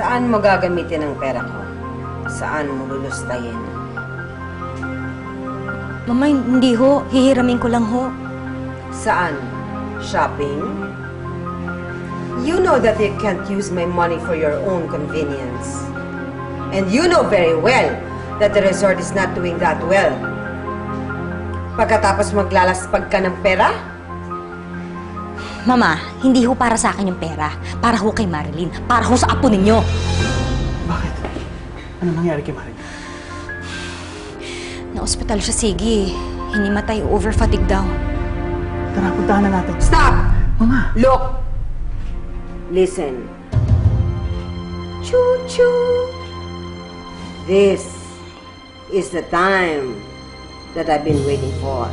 Saan mo gagamitin ang pera ko? Saan mo lulustayin? Mama, hindi ho. Hihiramin ko lang ho. Saan? Shopping? You know that you can't use my money for your own convenience. And you know very well that the resort is not doing that well. Pagkatapos maglalaspag ka ng pera? Mama, hindi ho para sa akin yung pera. Para ho kay Marilyn. Para ho sa apo ninyo. Bakit? Ano nangyari kay Marilyn? Na-ospital siya, Sige. Hinimatay, over-fatigue daw. Tara, puntahan na natin. Stop! Mama! Look! Listen. Choo-choo! This is the time that I've been waiting for.